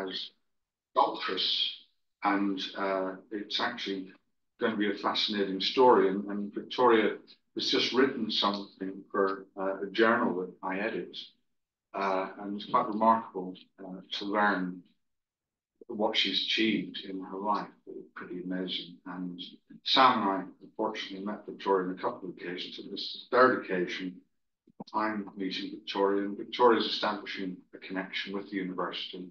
as sculptress, and it's actually going to be a fascinating story. And Victoria has just written something for a journal that I edit, and it's quite remarkable to learn what she's achieved in her life. It's pretty amazing. And Sam and I unfortunately met Victoria on a couple of occasions, and this is the third occasion I'm meeting Victoria, and Victoria's establishing a connection with the university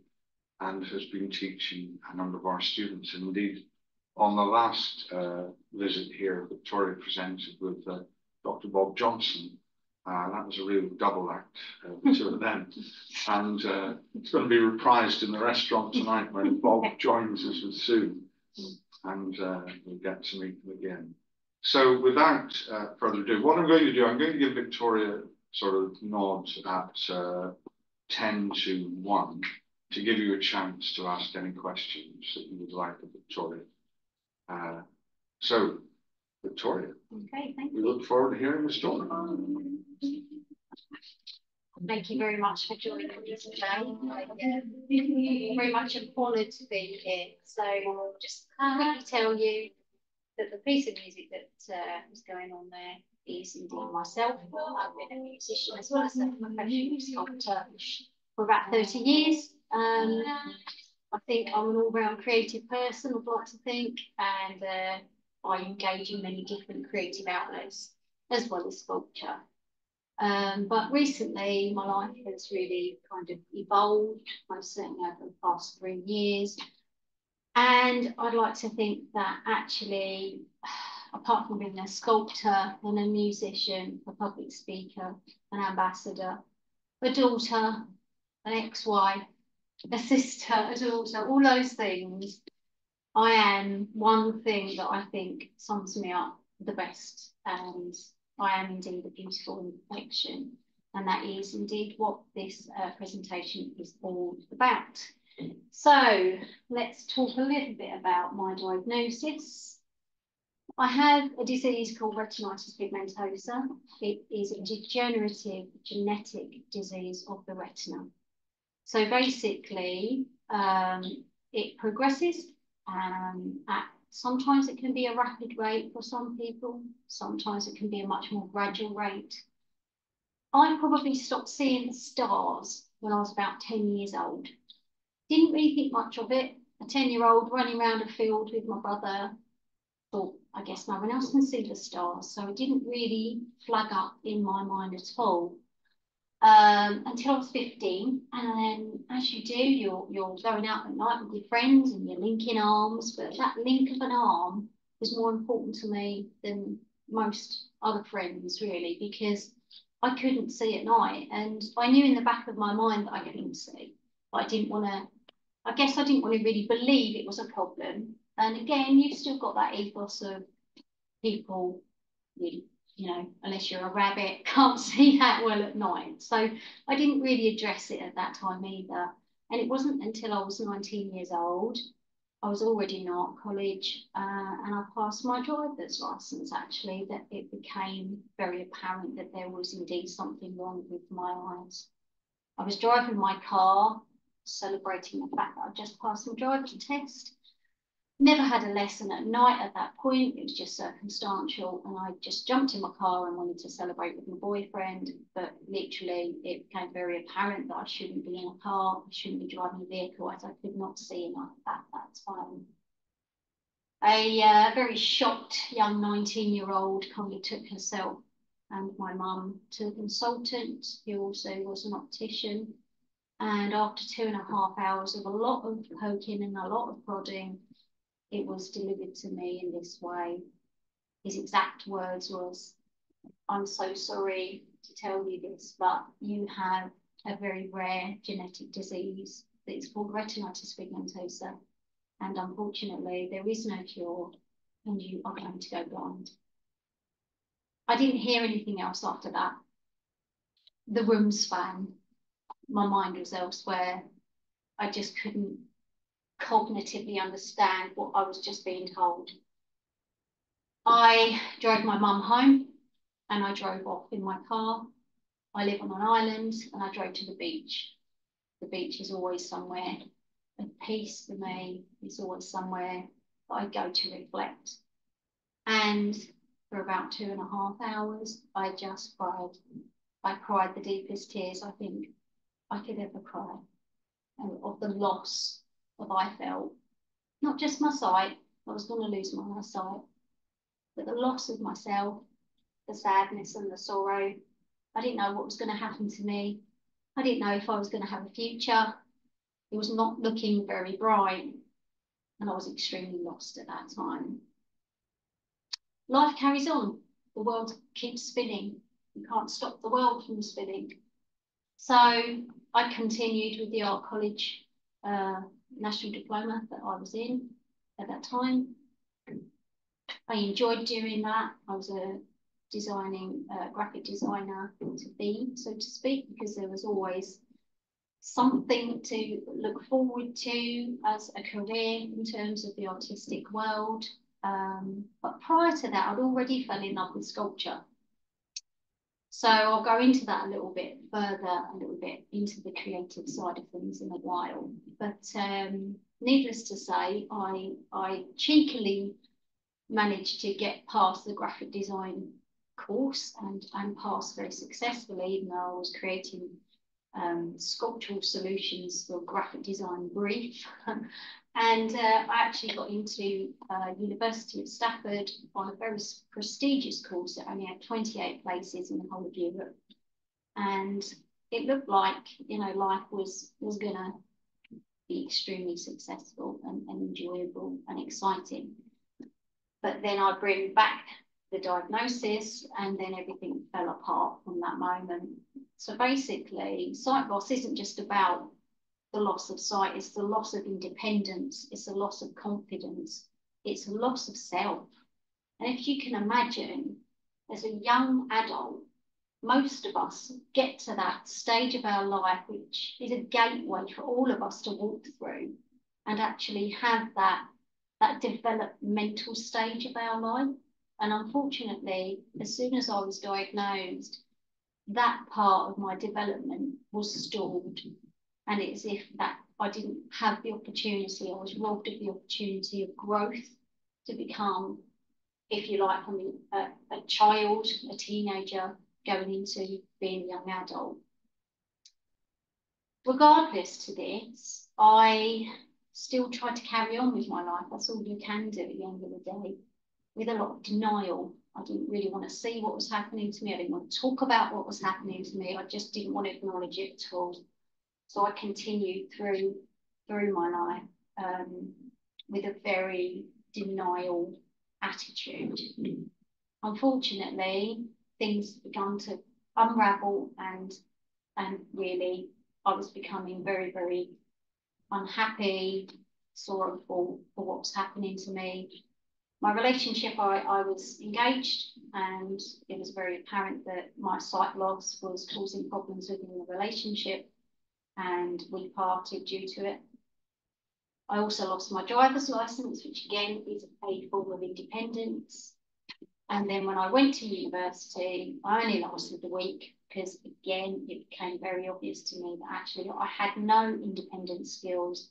and has been teaching a number of our students. And indeed, on the last visit here, Victoria presented with Dr. Bob Johnson. That was a real double act, the two of them. And it's going to be reprised in the restaurant tonight when Bob joins us with Sue, and we'll get to meet them again. So without further ado, what I'm going to do, I'm going to give Victoria sort of nod at 10 to 1 to give you a chance to ask any questions that you would like of Victoria. So, Victoria, okay, thank you. We look forward to hearing the story. Thank you very much for joining me today. I'm very much honoured to be here. So I'll just quickly tell you that the piece of music that is going on there is indeed myself. I've been a musician as well as a professional sculptor for about 30 years. I think I'm an all-round creative person, I'd like to think, and I engage in many different creative outlets as well as sculpture. But recently, my life has really kind of evolved, most certainly over the past 3 years. And I'd like to think that actually, apart from being a sculptor and a musician, a public speaker, an ambassador, a daughter, an ex-wife, a sister, a daughter, all those things, I am one thing that I think sums me up the best, and I am indeed a beautiful imperfection, and that is indeed what this presentation is all about. So let's talk a little bit about my diagnosis. I have a disease called retinitis pigmentosa. It is a degenerative genetic disease of the retina. So basically, it progresses, sometimes it can be a rapid rate for some people, sometimes it can be a much more gradual rate. I probably stopped seeing the stars when I was about 10 years old. Didn't really think much of it. A 10-year-old running around a field with my brother, thought, I guess no one else can see the stars. So it didn't really flag up in my mind at all. Until I was 15, and then as you do, you're going out at night with your friends and you're linking arms, but that link of an arm was more important to me than most other friends, really, because I couldn't see at night, and I knew in the back of my mind that I couldn't see, but I didn't want to, I guess I didn't want to really believe it was a problem. And again, you've still got that ethos of people really, you know, unless you're a rabbit, can't see that well at night. So I didn't really address it at that time either. And it wasn't until I was 19 years old, I was already in art college, and I passed my driver's license actually, that it became very apparent that there was indeed something wrong with my eyes. I was driving my car, celebrating the fact that I just passed my driving test. Never had a lesson at night at that point. It was just circumstantial, and I just jumped in my car and wanted to celebrate with my boyfriend. But literally, it became very apparent that I shouldn't be in a car, I shouldn't be driving a vehicle, as I could not see enough at that time. A very shocked young 19-year-old kindly took herself and my mum to a consultant who also was an optician. And after 2.5 hours of a lot of poking and a lot of prodding, it was delivered to me in this way. His exact words was, "I'm so sorry to tell you this, but you have a very rare genetic disease that is called retinitis pigmentosa. And unfortunately, there is no cure, and you are going to go blind." I didn't hear anything else after that. The room span. My mind was elsewhere. I just couldn't cognitively understand what I was just being told. I drove my mum home, and I drove off in my car. I live on an island, and I drove to the beach. The beach is always somewhere peace for me is always somewhere that I go to reflect. And for about 2.5 hours, I just cried. I cried the deepest tears I think I could ever cry, and of the loss that I felt. Not just my sight, I was going to lose my eyesight, but the loss of myself, the sadness and the sorrow. I didn't know what was going to happen to me. I didn't know if I was going to have a future. It was not looking very bright, and I was extremely lost at that time. Life carries on. The world keeps spinning. You can't stop the world from spinning. So I continued with the art college national diploma that I was in at that time. I enjoyed doing that. I was a graphic designer to be, so to speak, because there was always something to look forward to as a career in terms of the artistic world. But prior to that, I'd already fell in love with sculpture. So I'll go into that a little bit further, a little bit into the creative side of things in a while. But needless to say, I cheekily managed to get past the graphic design course and pass very successfully, even though I was creating sculptural solutions for graphic design brief. And I actually got into University of Stafford on a very prestigious course that only had 28 places in the whole of Europe. And it looked like, you know, life was going to be extremely successful and enjoyable and exciting. But then I bring back the diagnosis, and then everything fell apart from that moment. So basically, sight loss isn't just about the loss of sight, it's the loss of independence, it's a loss of confidence, it's a loss of self. And if you can imagine, as a young adult, most of us get to that stage of our life, which is a gateway for all of us to walk through and actually have that developmental stage of our life. And unfortunately, as soon as I was diagnosed, that part of my development was stalled. And it's as if that I didn't have the opportunity, I was robbed of the opportunity of growth to become, if you like, from a child, a teenager, going into being a young adult. Regardless to this, I still tried to carry on with my life. That's all you can do at the end of the day, with a lot of denial. I didn't really want to see what was happening to me. I didn't want to talk about what was happening to me. I just didn't want to acknowledge it at all. So I continued through my life with a very denial attitude. Unfortunately, things began to unravel, and really I was becoming very, very unhappy, sorrowful for what was happening to me. My relationship, I was engaged, and it was very apparent that my sight loss was causing problems within the relationship, and we parted due to it. I also lost my driver's license, which again is a form of independence. And then when I went to university, I only lasted a week because, again, it became very obvious to me that actually I had no independent skills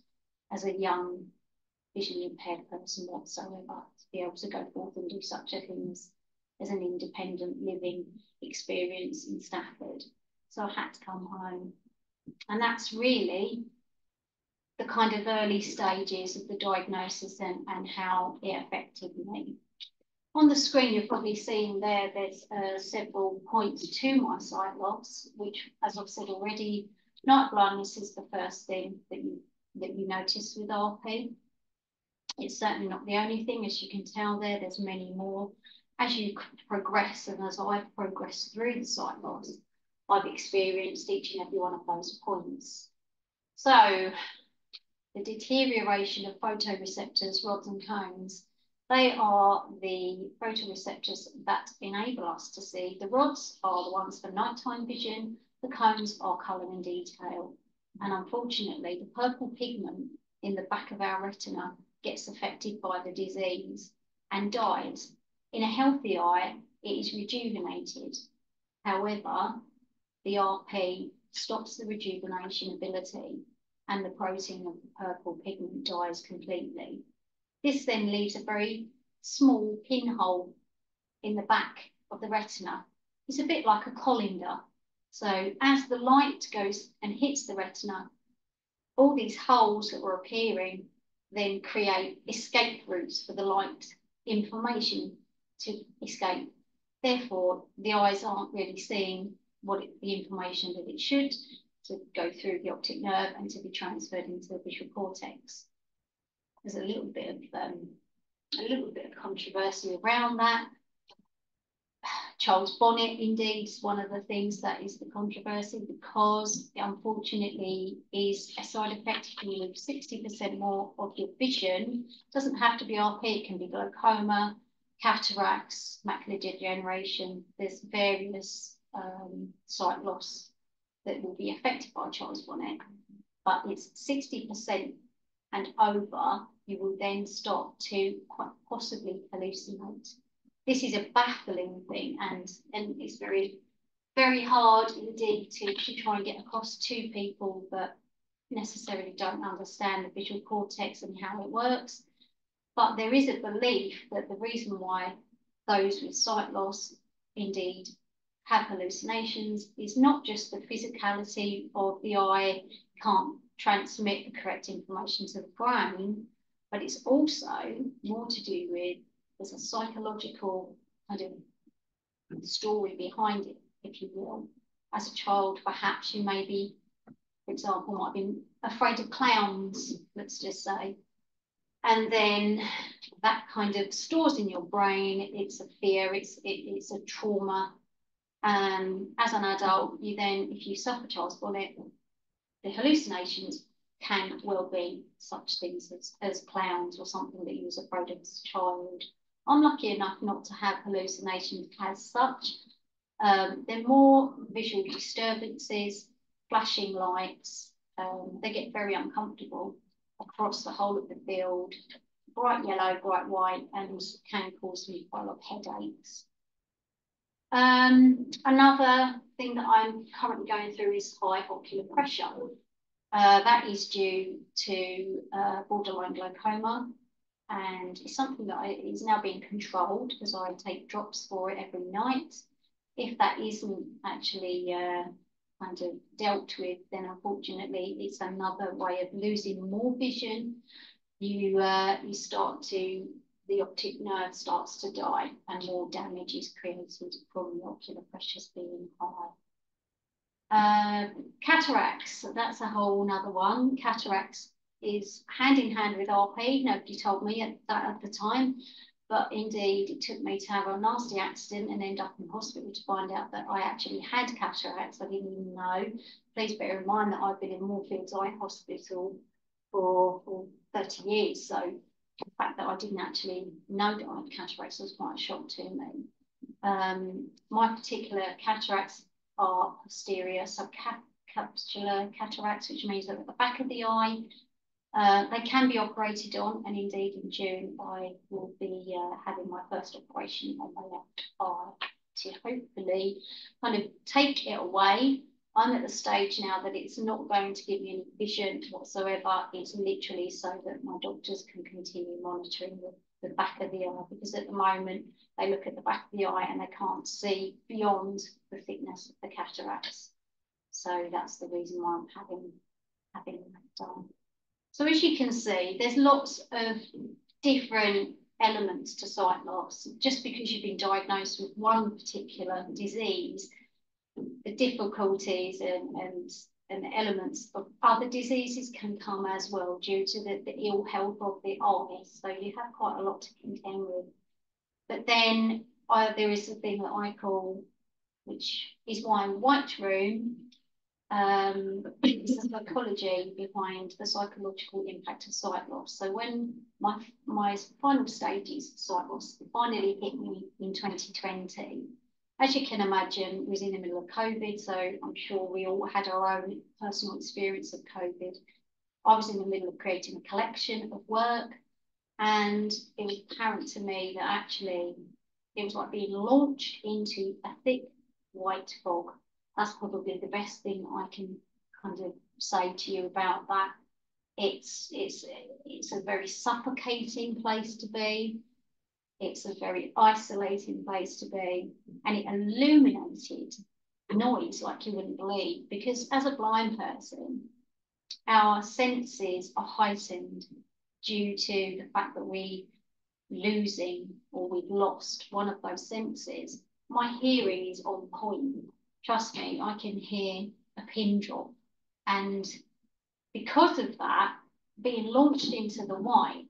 as a young visually impaired person whatsoever to be able to go forth and do such a thing as an independent living experience in Stafford. So I had to come home. And that's really the kind of early stages of the diagnosis and how it affected me. On the screen, you're probably seeing there's several points to my sight loss, which, as I've said already, night blindness is the first thing that you notice with RP. It's certainly not the only thing, as you can tell there's many more. As you progress, and as I've progressed through the sight loss, I've experienced each and every one of those points. So the deterioration of photoreceptors, rods and cones, they are the photoreceptors that enable us to see. The rods are the ones for nighttime vision, the cones are colour and detail. And unfortunately, the purple pigment in the back of our retina gets affected by the disease and dies. In a healthy eye, it is rejuvenated. However, the RP stops the rejuvenation ability. and the protein of the purple pigment dies completely. This then leaves a very small pinhole in the back of the retina. It's a bit like a colander. So as the light goes and hits the retina, all these holes that were appearing then create escape routes for the light information to escape. Therefore, the eyes aren't really seeing the information that it should to go through the optic nerve and to be transferred into the visual cortex. There's a little bit of controversy around that. Charles Bonnet, indeed, is one of the things that is the controversy, because unfortunately is a side effect. If you lose 60% more of your vision, it doesn't have to be RP, it can be glaucoma, cataracts, macular degeneration. There's various sight loss that will be affected by Charles Bonnet, but it's 60% and over, you will then start to quite possibly hallucinate. This is a baffling thing, and it's very, very hard indeed to try and get across to people that necessarily don't understand the visual cortex and how it works. But there is a belief that the reason why those with sight loss indeed have hallucinations is not just the physicality of the eye can't transmit the correct information to the brain, but it's also more to do with there's a psychological kind of story behind it, if you will. As a child, perhaps you maybe, for example, might have been afraid of clowns, let's just say. And then that kind of stores in your brain, it's a fear, it's a trauma. As an adult, you then, if you suffer Charles Bonnet, the hallucinations can well be such things as clowns or something that you was afraid of as a child. I'm lucky enough not to have hallucinations as such. They're more visual disturbances, flashing lights. They get very uncomfortable across the whole of the field, bright yellow, bright white, and can cause me quite a lot of headaches. Another thing that I'm currently going through is high ocular pressure. That is due to borderline glaucoma, and it's something that is now being controlled because I take drops for it every night. If that isn't actually kind of dealt with, then unfortunately it's another way of losing more vision. You start to, the optic nerve starts to die and more damage is created from the ocular pressures being high. Cataracts, that's a whole nother one. Cataracts is hand in hand with RP. Nobody told me that at the time, but indeed it took me to have a nasty accident and end up in hospital to find out that I actually had cataracts. I didn't even know. Please bear in mind that I've been in Moorfields Eye Hospital for 30 years, so the fact that I didn't actually know that I had cataracts was quite a shock to me. My particular cataracts are posterior subcapsular cataracts, which means that at the back of the eye, they can be operated on, and indeed in June I will be having my first operation on my left eye to hopefully kind of take it away. I'm at the stage now that it's not going to give me any vision whatsoever. It's literally so that my doctors can continue monitoring the back of the eye, because at the moment they look at the back of the eye and they can't see beyond the thickness of the cataracts. So that's the reason why I'm having that done. So as you can see, there's lots of different elements to sight loss. Just because you've been diagnosed with one particular disease, the difficulties and the elements of other diseases can come as well due to the ill health of the eye. So you have quite a lot to contend with. But then there is a thing that I call, which is why in White Room, it's the psychology behind the psychological impact of sight loss. So when my final stages of sight loss finally hit me in 2020, as you can imagine, was in the middle of COVID, so I'm sure we all had our own personal experience of COVID. I was in the middle of creating a collection of work, and it was apparent to me that actually it was like being launched into a thick white fog. That's probably the best thing I can kind of say to you about that. It's a very suffocating place to be. It's a very isolating place to be, and it illuminated noise like you wouldn't believe, because as a blind person, our senses are heightened due to the fact that we've lost one of those senses. My hearing is on point. Trust me, I can hear a pin drop. And because of that, being launched into the white,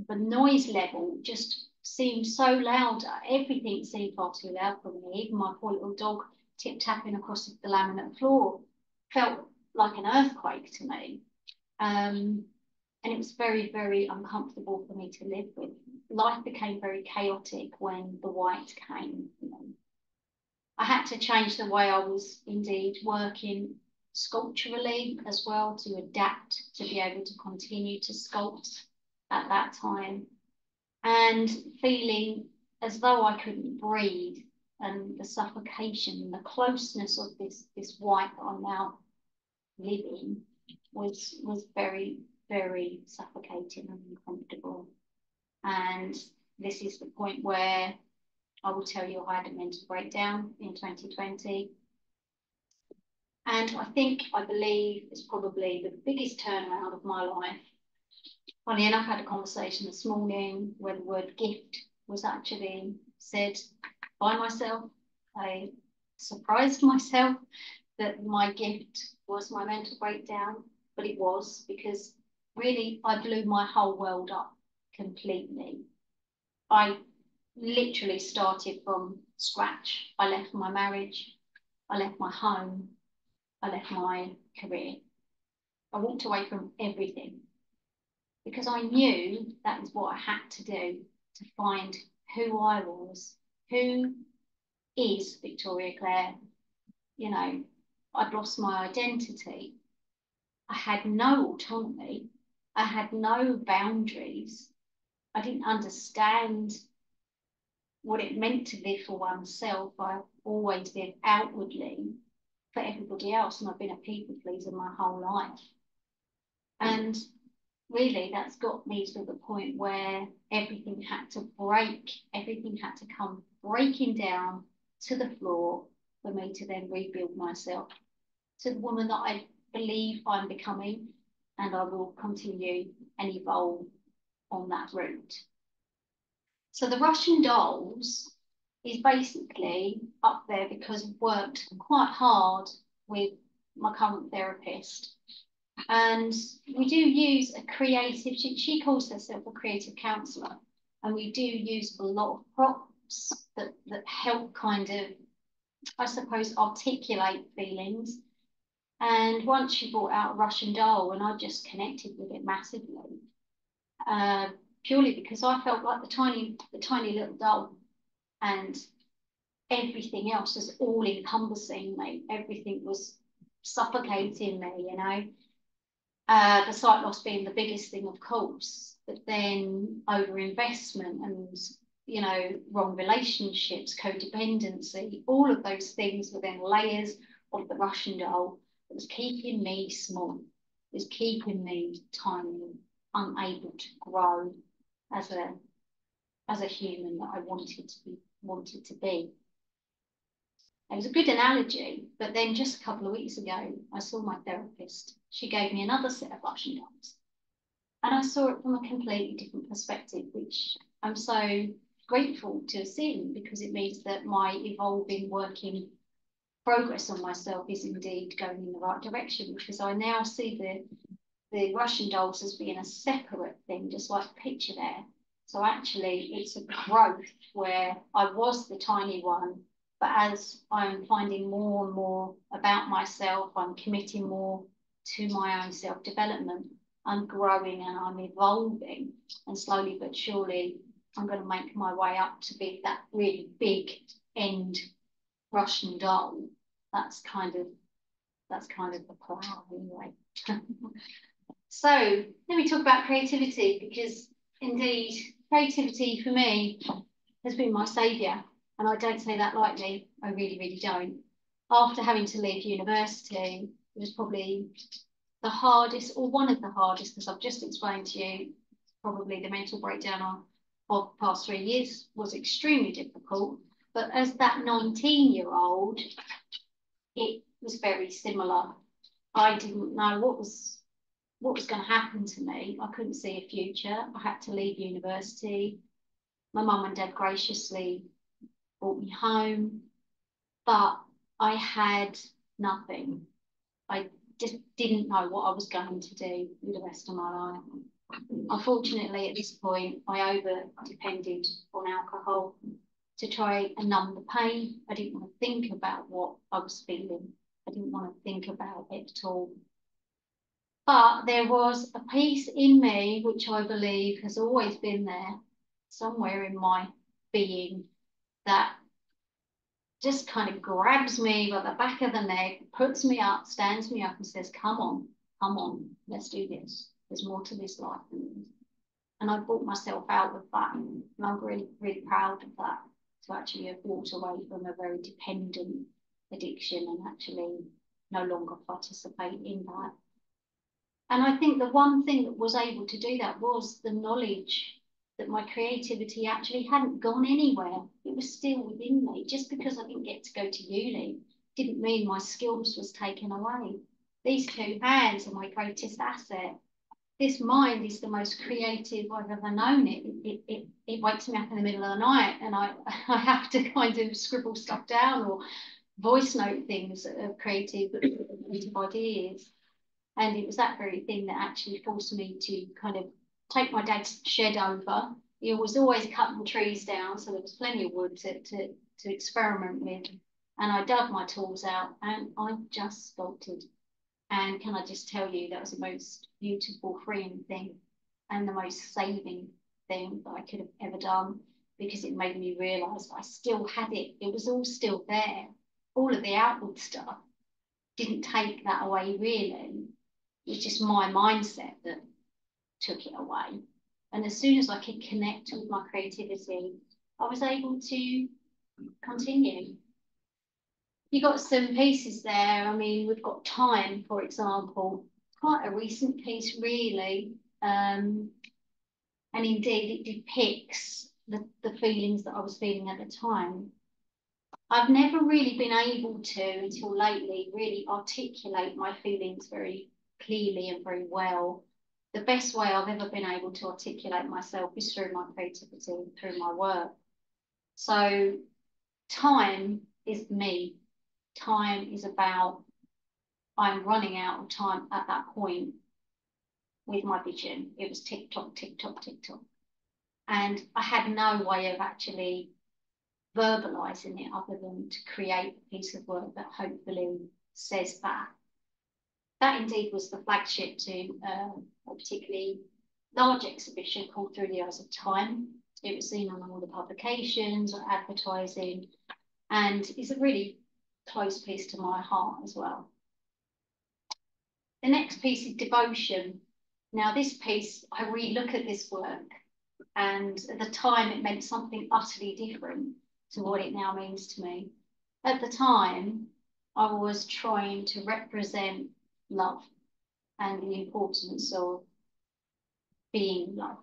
the noise level just seemed so louder. Everything seemed far too loud for me. Even my poor little dog tip-tapping across the laminate floor felt like an earthquake to me. And it was very, very uncomfortable for me to live with. Life became very chaotic when the white came. I had to change the way I was indeed working sculpturally as well, to adapt to be able to continue to sculpt at that time, and feeling as though I couldn't breathe, and the suffocation, the closeness of this white that I'm now living was very, very suffocating and uncomfortable. And this is the point where I will tell you I had a mental breakdown in 2020. And I believe it's probably the biggest turnaround of my life. Funny enough, I had a conversation this morning where the word gift was actually said by myself. I surprised myself that my gift was my mental breakdown, but it was, because really I blew my whole world up completely. I literally started from scratch. I left my marriage, I left my home, I left my career. I walked away from everything, because I knew that is what I had to do to find who I was, who is Victoria Clare. I'd lost my identity. I had no autonomy. I had no boundaries. I didn't understand what it meant to live for oneself. I always lived outwardly for everybody else, and I've been a people pleaser my whole life. And really, that's got me to the point where everything had to break, everything had to come breaking down to the floor for me to then rebuild myself to the woman that I believe I'm becoming, and I will continue and evolve on that route. So the Russian Dolls is basically up there because I've worked quite hard with my current therapist. And we do use a creative, she calls herself a creative counsellor, and we do use a lot of props that help kind of, I suppose, articulate feelings. And once she brought out a Russian doll, and I just connected with it massively, purely because I felt like the tiny little doll, and everything else was all encompassing me. Everything was suffocating me, the sight loss being the biggest thing, of course, but then overinvestment and, wrong relationships, codependency, all of those things were then layers of the Russian doll that was keeping me small, was keeping me tiny, unable to grow as a human that I wanted to be. It was a good analogy, but then just a couple of weeks ago, I saw my therapist. She gave me another set of Russian dolls, and I saw it from a completely different perspective, which I'm so grateful to have seen, because it means that my evolving, working progress on myself is indeed going in the right direction, because I now see the Russian dolls as being a separate thing, just like the picture there. So actually, it's a growth where I was the tiny one, but as I'm finding more and more about myself, I'm committing more to my own self-development, I'm growing and I'm evolving, and slowly but surely, I'm going to make my way up to be that really big end Russian doll. That's kind of the plan anyway. So let me talk about creativity, because indeed creativity for me has been my saviour, and I don't say that lightly. I really, really don't. After having to leave university, It was probably the hardest, or one of the hardest, because I've just explained to you, probably the mental breakdown of the past 3 years was extremely difficult. But as that 19-year-old, it was very similar. I didn't know what was going to happen to me. I couldn't see a future. I had to leave university. My mum and dad graciously brought me home, but I had nothing. I just didn't know what I was going to do with the rest of my life. Unfortunately, at this point, I over-depended on alcohol to try and numb the pain. I didn't want to think about what I was feeling. I didn't want to think about it at all. But there was a piece in me, which I believe has always been there, somewhere in my being, that just kind of grabs me by the back of the neck, puts me up, stands me up and says, come on, let's do this. There's more to this life than this. And I brought myself out of that. And I'm really, really proud of that, to actually have walked away from a very dependent addiction and actually no longer participate in that. And I think the one thing that was able to do that was the knowledge that my creativity actually hadn't gone anywhere. It was still within me. Just because I didn't get to go to uni didn't mean my skills was taken away. These two hands are my greatest asset. This mind is the most creative I've ever known. It wakes me up in the middle of the night and I have to kind of scribble stuff down or voice note things of creative ideas. And it was that very thing that actually forced me to kind of take my dad's shed over. He was always cutting trees down, so there was plenty of wood to experiment with. And I dug my tools out and I just sculpted. And can I just tell you, that was the most beautiful, freeing thing and the most saving thing that I could have ever done, because it made me realise I still had it. It was all still there. All of the outward stuff didn't take that away, really. It was just my mindset that took it away. And as soon as I could connect with my creativity, I was able to continue. You got some pieces there. I mean, we've got Time, for example, quite a recent piece, really. And indeed, it depicts the feelings that I was feeling at the time. I've never really been able to, until lately, really articulate my feelings very clearly and very well. The best way I've ever been able to articulate myself is through my creativity, through my work. So Time is me. Time is about, I'm running out of time at that point with my vision. It was tick tock, tick tock, tick tock. And I had no way of actually verbalizing it other than to create a piece of work that hopefully says that. That indeed was the flagship to a particularly large exhibition called Through the Eyes of Time. It was seen on all the publications or advertising, and is a really close piece to my heart as well. The next piece is Devotion. Now this piece, I really look at this work, and at the time it meant something utterly different to what it now means to me. At the time, I was trying to represent love and the importance of being love.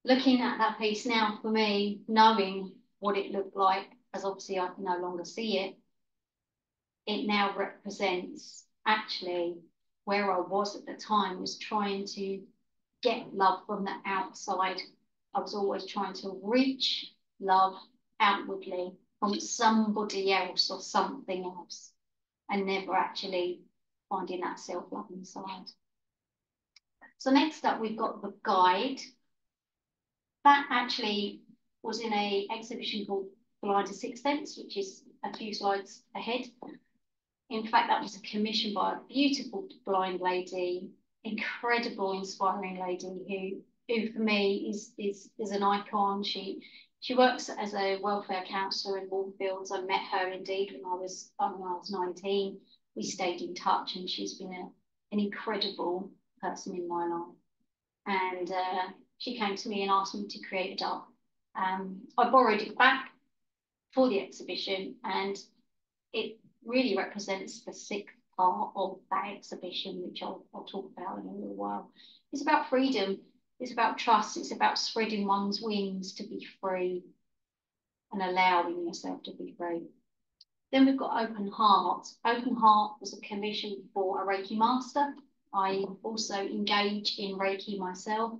Looking at that piece now, for me, knowing what it looked like, as obviously I can no longer see it, it now represents actually where I was at the time, was trying to get love from the outside. I was always trying to reach love outwardly from somebody else or something else, and never actually finding that self-love inside. So next up, we've got The Guide. That actually was in an exhibition called Blind to Sixth Sense, which is a few slides ahead. In fact, that was a commission by a beautiful blind lady, incredible, inspiring lady who for me is an icon. She works as a welfare counsellor in Warfields. I met her indeed when I was 19. We stayed in touch, and she's been an incredible person in my life. And she came to me and asked me to create a doll. I borrowed it back for the exhibition, and it really represents the 6th part of that exhibition, which I'll talk about in a little while. It's about freedom. It's about trust. It's about spreading one's wings to be free and allowing yourself to be free. Then we've got Open Heart. Open Heart was a commission for a Reiki master. I also engage in Reiki myself,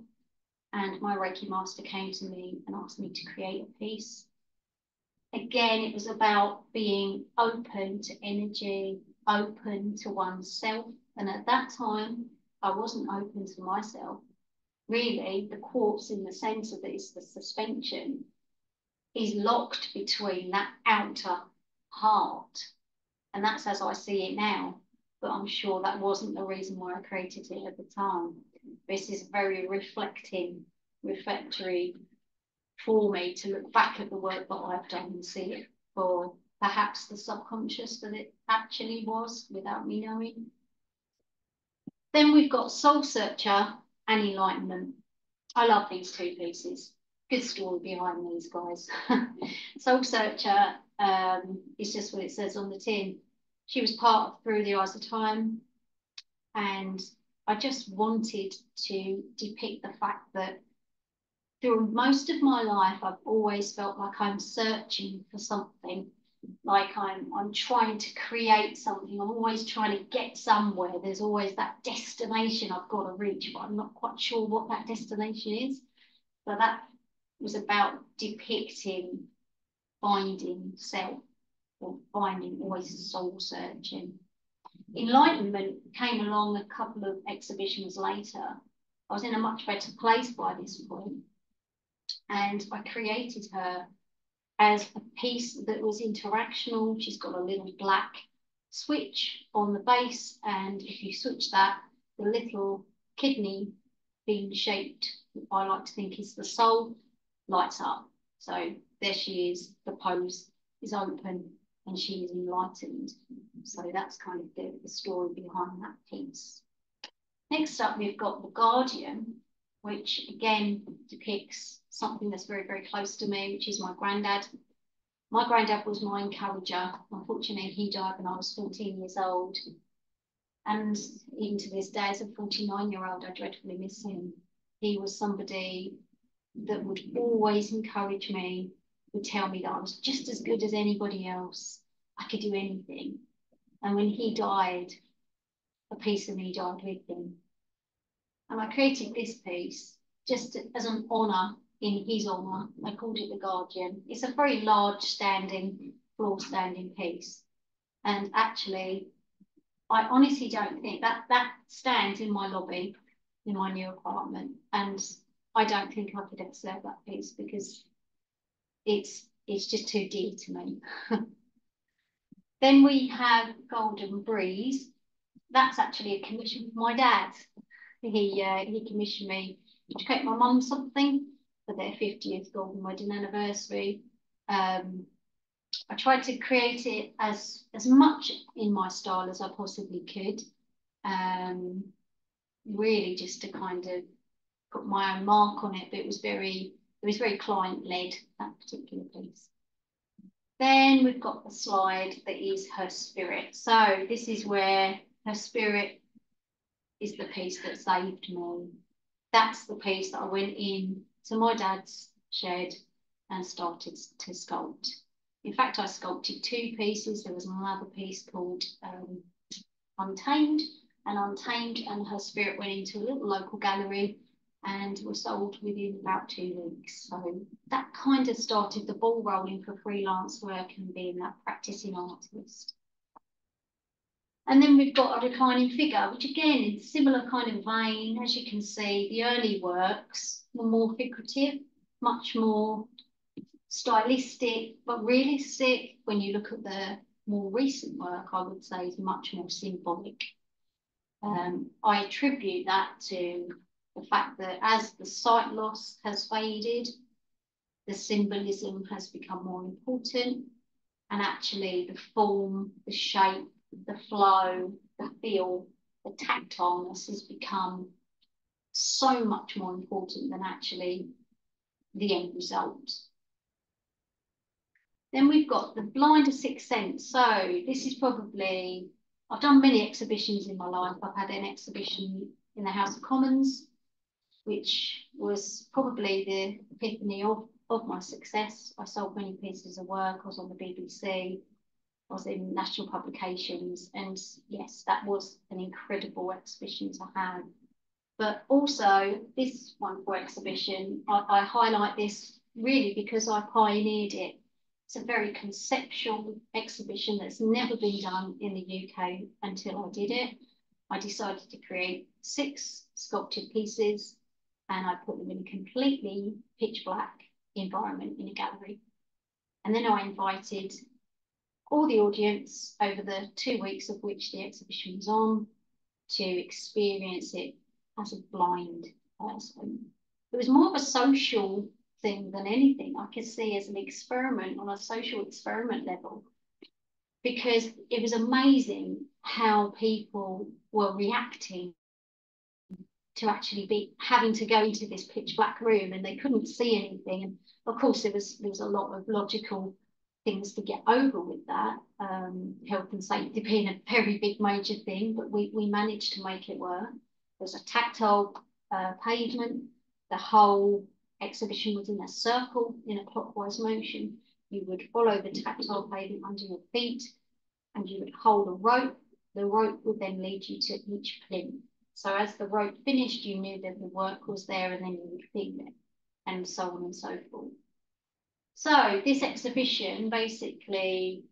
and my Reiki master came to me and asked me to create a piece. Again, it was about being open to energy, open to oneself. And at that time, I wasn't open to myself. Really, the quartz in the centre that is the suspension is locked between that outer heart. And that's as I see it now. But I'm sure that wasn't the reason why I created it at the time. This is very reflectory for me to look back at the work that I've done and see it for perhaps the subconscious that it actually was without me knowing. Then we've got Soul Searcher and Enlightenment. I love these two pieces. Good story behind these guys. Soul Searcher is just what it says on the tin. She was part of Through the Eyes of Time, and I just wanted to depict the fact that through most of my life, I've always felt like I'm searching for something, like I'm trying to create something. I'm always trying to get somewhere. There's always that destination I've got to reach, but I'm not quite sure what that destination is. But that was about depicting finding self, or finding, always soul searching. Enlightenment came along a couple of exhibitions later. I was in a much better place by this point, and I created her as a piece that was interactional. She's got a little black switch on the base, and if you switch that, the little kidney being shaped, I like to think is the soul, lights up. So there she is, the pose is open and she is enlightened. So that's kind of the story behind that piece. Next up, we've got The Guardian, which again depicts something that's very, very close to me, which is my granddad. My granddad was my encourager. Unfortunately, he died when I was 14 years old. And even to this day, as a 49-year-old, I dreadfully miss him. He was somebody that would always encourage me, would tell me that I was just as good as anybody else. I could do anything. And when he died, a piece of me died with him. And I created this piece just as an honour in his honour. I called it The Guardian. It's a very large standing, floor standing piece. And actually, I honestly don't think that stands in my lobby in my new apartment. And I don't think I could ever sell that piece because it's just too dear to me. Then we have Golden Breeze. That's actually a commission from my dad. He commissioned me to create my mum something for their 50th golden wedding anniversary. I tried to create it as much in my style as I possibly could. Really just to kind of put my own mark on it, but it was very client-led, that particular piece. Then we've got the slide that is her spirit. So this is where her spirit is the piece that saved me. That's the piece that I went in to my dad's shed and started to sculpt. In fact, I sculpted two pieces. There was another piece called Untamed, and her spirit went into a little local gallery and were sold within about 2 weeks. So that kind of started the ball rolling for freelance work and being that practicing artist. And then we've got a reclining figure, which again, in similar kind of vein. As you can see, the early works were more figurative, much more stylistic, but realistic. When you look at the more recent work, I would say is much more symbolic. I attribute that to the fact that as the sight loss has faded, the symbolism has become more important, and actually the form, the shape, the flow, the feel, the tactileness has become so much more important than actually the end result. Then we've got the blind or sixth sense. So this is probably I've done many exhibitions in my life. I've had an exhibition in the House of Commons, which was probably the epiphany of my success. I sold many pieces of work. I was on the BBC. I was in national publications. And yes, that was an incredible exhibition to have. But also this wonderful exhibition, I highlight this really because I pioneered it. It's a very conceptual exhibition that's never been done in the UK until I did it. I decided to create 6 sculpted pieces and I put them in a completely pitch black environment in a gallery. And then I invited all the audience over the 2 weeks of which the exhibition was on to experience it as a blind person. It was more of a social thing than anything. I could see as an experiment on a social experiment level, because it was amazing how people were reacting to actually be having to go into this pitch black room and they couldn't see anything. And of course, there was a lot of logical things to get over with that, health and safety being a very big major thing, but we managed to make it work. There's a tactile pavement. The whole exhibition was in a circle in a clockwise motion. You would follow the tactile pavement under your feet and you would hold a rope. The rope would then lead you to each plinth. So as the rope finished, you knew that the work was there and then you would feel it, and so on and so forth. So this exhibition basically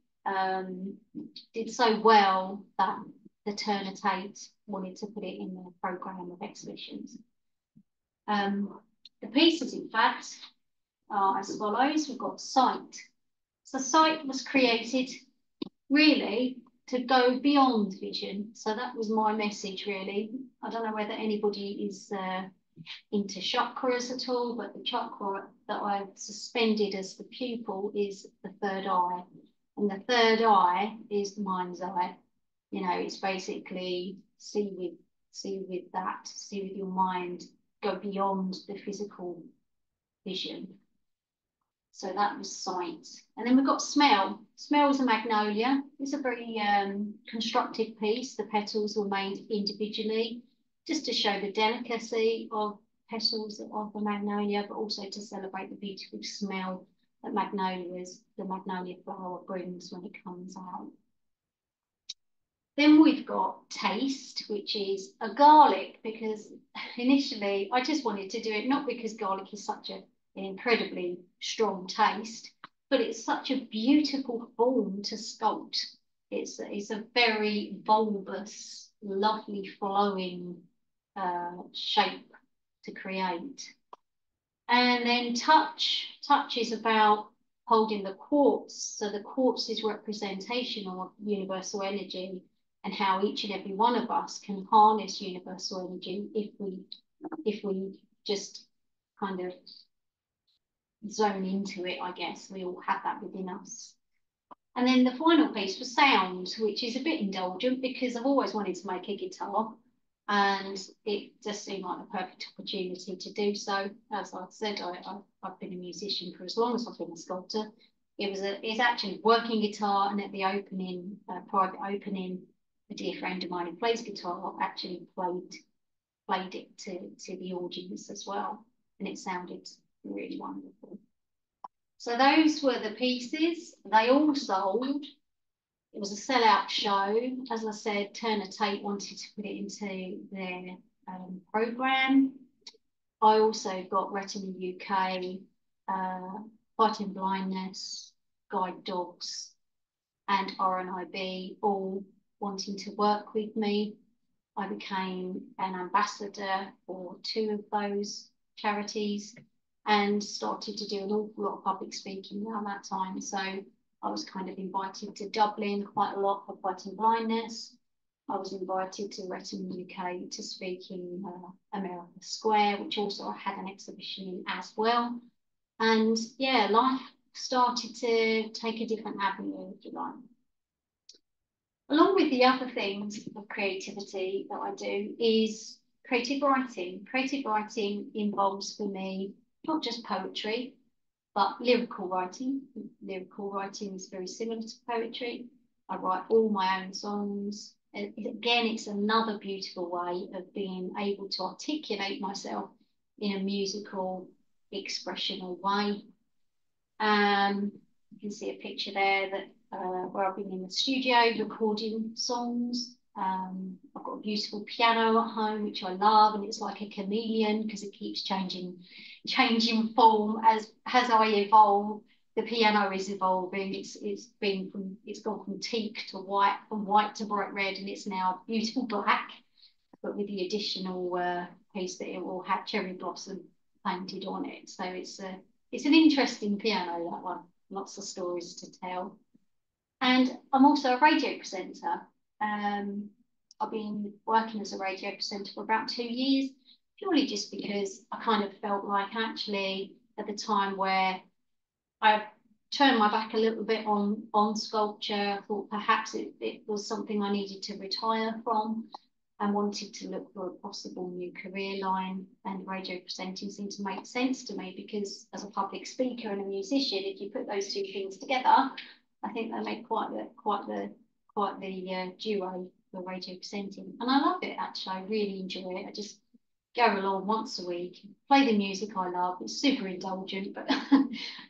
did so well that the Turner Tate wanted to put it in their programme of exhibitions. The pieces, in fact, are as follows. We've got Sight. So Sight was created really to go beyond vision. So that was my message, really. I don't know whether anybody is into chakras at all, but the chakra that I've suspended as the pupil is the third eye. And the third eye is the mind's eye. You know, it's basically see with your mind, go beyond the physical vision. So that was Sight. And then we've got Smell. Smell is a magnolia. It's a very constructed piece. The petals were made individually just to show the delicacy of petals of the magnolia, but also to celebrate the beautiful smell that the magnolia flower brings when it comes out. Then we've got Taste, which is a garlic, because initially I just wanted to do it, not because garlic is such an incredibly strong taste, but it's such a beautiful form to sculpt. It's a very bulbous, lovely flowing shape to create. And then Touch is about holding the quartz. So the quartz is representation of universal energy and how each and every one of us can harness universal energy if we just kind of zone into it, I guess. We all have that within us. And then the final piece was Sound, which is a bit indulgent because I've always wanted to make a guitar and it just seemed like the perfect opportunity to do so. As I said, I've been a musician for as long as I've been a sculptor. It's actually a working guitar, and at the opening, private opening, a dear friend of mine who plays guitar actually played it to the audience as well, and it sounded really wonderful. So those were the pieces. They all sold. It was a sellout show. As I said, Turner Tate wanted to put it into their programme. I also got Retina UK, Fighting Blindness, Guide Dogs, and RNIB all wanting to work with me. I became an ambassador for 2 of those charities and started to do an awful lot of public speaking around that time. So I was kind of invited to Dublin quite a lot for Fighting Blindness. I was invited to Retina UK to speak in America Square, which also I had an exhibition in as well. And yeah, life started to take a different avenue, if you like. Along with the other things of creativity that I do is creative writing. Creative writing involves for me not just poetry, but lyrical writing. Lyrical writing is very similar to poetry. I write all my own songs, again, it's another beautiful way of being able to articulate myself in a musical, expressional way. You can see a picture there that where I've been in the studio recording songs. I've got a beautiful piano at home, which I love, and it's like a chameleon because it keeps changing form as I evolve. The piano is evolving. It's gone from teak to white, from white to bright red, and it's now beautiful black, but with the additional piece that it will have cherry blossom painted on it. So it's an interesting piano, that one. Lots of stories to tell. And I'm also a radio presenter. I've been working as a radio presenter for about 2 years, purely just because I kind of felt like actually at the time where I turned my back a little bit on sculpture, I thought perhaps it was something I needed to retire from and wanted to look for a possible new career line, and radio presenting seemed to make sense to me because as a public speaker and a musician, if you put those two things together, I think they make quite the duo for radio presenting. And I love it, actually. I really enjoy it. I just go along once a week, play the music I love. It's super indulgent, but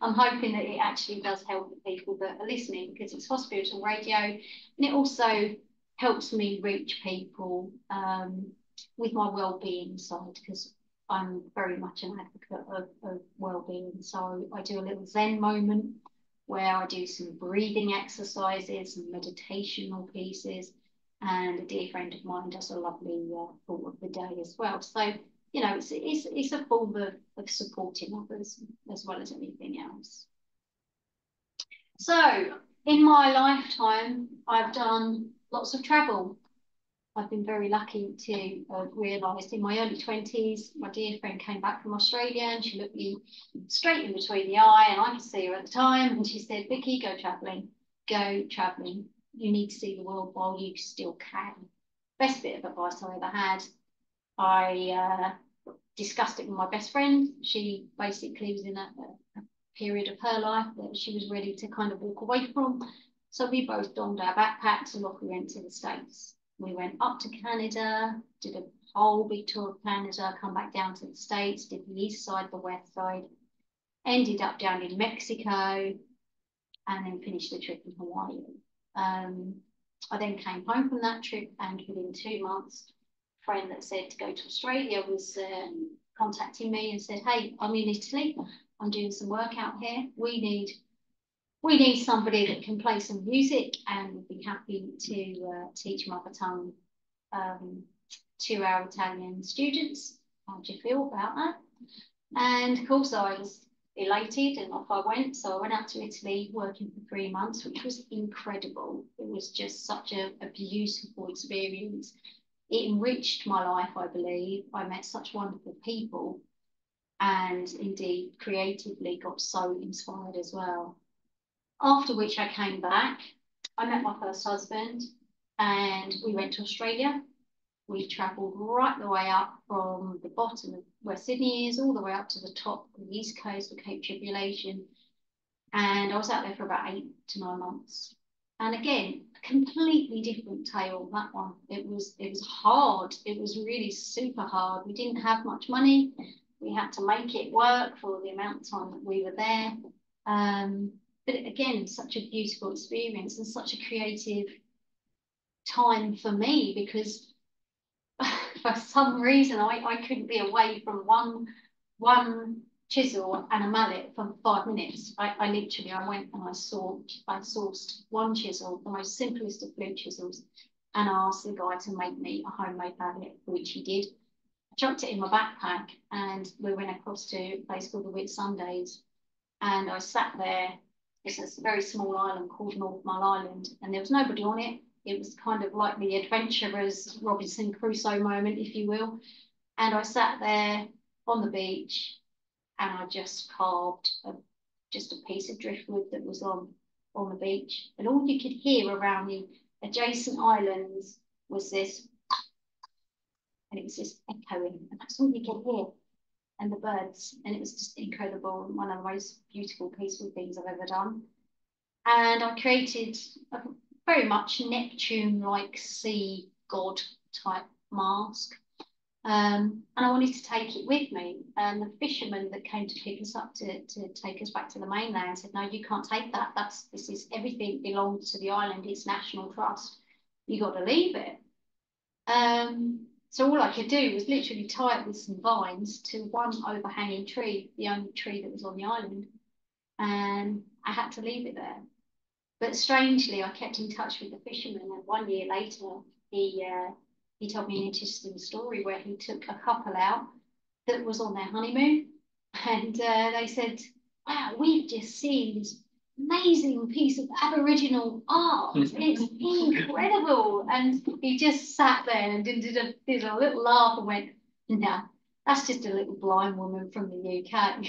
I'm hoping that it actually does help the people that are listening, because it's hospital radio, and it also helps me reach people with my well-being side, because I'm very much an advocate of well-being. So I do a little Zen moment where I do some breathing exercises and meditational pieces. And a dear friend of mine does a lovely thought of the day as well. So, you know, it's a form of supporting others as well as anything else. So in my lifetime, I've done lots of travel. I've been very lucky to have realised in my early 20s, my dear friend came back from Australia and she looked me straight in between the eye, and I could see her at the time, and she said, "Vicky, go travelling, go travelling. You need to see the world while you still can." Best bit of advice I ever had. I discussed it with my best friend. She basically was in a period of her life that she was ready to kind of walk away from. So we both donned our backpacks and off we went to the States. We went up to Canada, did a whole big tour of Canada, come back down to the States, did the east side, the west side, ended up down in Mexico, and then finished the trip in Hawaii. I then came home from that trip, and within 2 months, a friend that said to go to Australia was contacting me and said, "Hey, I'm in Italy. I'm doing some work out here. We need somebody that can play some music and would be happy to teach mother tongue to our Italian students. How do you feel about that?" And of course, I was elated and off I went. So I went out to Italy working for 3 months, which was incredible. It was just such a beautiful experience. It enriched my life, I believe. I met such wonderful people, and indeed creatively got so inspired as well. After which I came back, I met my first husband, and we went to Australia. We travelled right the way up from the bottom of where Sydney is, all the way up to the top of the east coast of Cape Tribulation. And I was out there for about 8 to 9 months. And again, a completely different tale, that one. It was hard. It was really super hard. We didn't have much money. We had to make it work for the amount of time that we were there. But again, such a beautiful experience and such a creative time for me, because for some reason I couldn't be away from one chisel and a mallet for 5 minutes. I literally went and I sourced one chisel, the most simplest of flute chisels, and I asked the guy to make me a homemade mallet, which he did. I chucked it in my backpack and we went across to a place called the Whitsundays, and I sat there. It's a very small island called North Mull Island, and there was nobody on it. It was kind of like the adventurer's Robinson Crusoe moment, if you will. And I sat there on the beach and I just carved just a piece of driftwood that was on the beach. And all you could hear around the adjacent islands was this, and it was just echoing, and that's all you could hear. And the birds, and it was just incredible, and one of the most beautiful, peaceful things I've ever done. And I created very much Neptune-like sea god type mask. And I wanted to take it with me. And the fisherman that came to pick us up to take us back to the mainland said, no, you can't take that. This is everything belongs to the island. It's national trust. You got to leave it. So all I could do was literally tie it with some vines to one overhanging tree, the only tree that was on the island. And I had to leave it there. But strangely, I kept in touch with the fisherman, and 1 year later, he told me an interesting story where he took a couple out that was on their honeymoon, and they said, "Wow, we've just seen this amazing piece of Aboriginal art. It's incredible!" And he just sat there and did a little laugh and went, "No, that's just a little blind woman from the UK."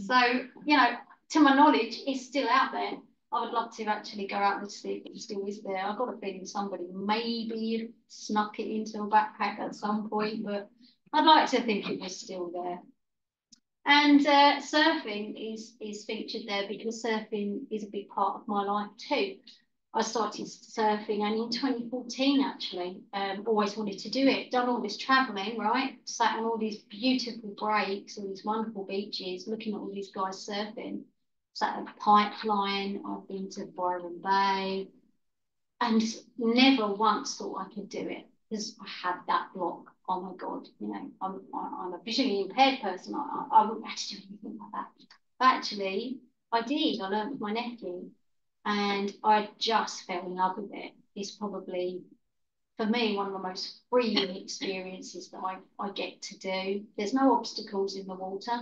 So, you know, to my knowledge, it's still out there. I would love to actually go out and see if it still is there. I've got a feeling somebody maybe snuck it into a backpack at some point, but I'd like to think it was still there. And surfing is featured there because surfing is a big part of my life too. I started surfing and in 2014 actually, always wanted to do it, done all this traveling, right? Sat on all these beautiful breaks, all these wonderful beaches, looking at all these guys surfing. Sat at the Pipeline, I've been to Byron Bay, and never once thought I could do it because I had that block. Oh my God, you know, I'm a visually impaired person. I wouldn't have to do anything like that. But actually, I did. I learned with my nephew, and I just fell in love with it. It's probably, for me, one of the most freeing experiences that I get to do. There's no obstacles in the water.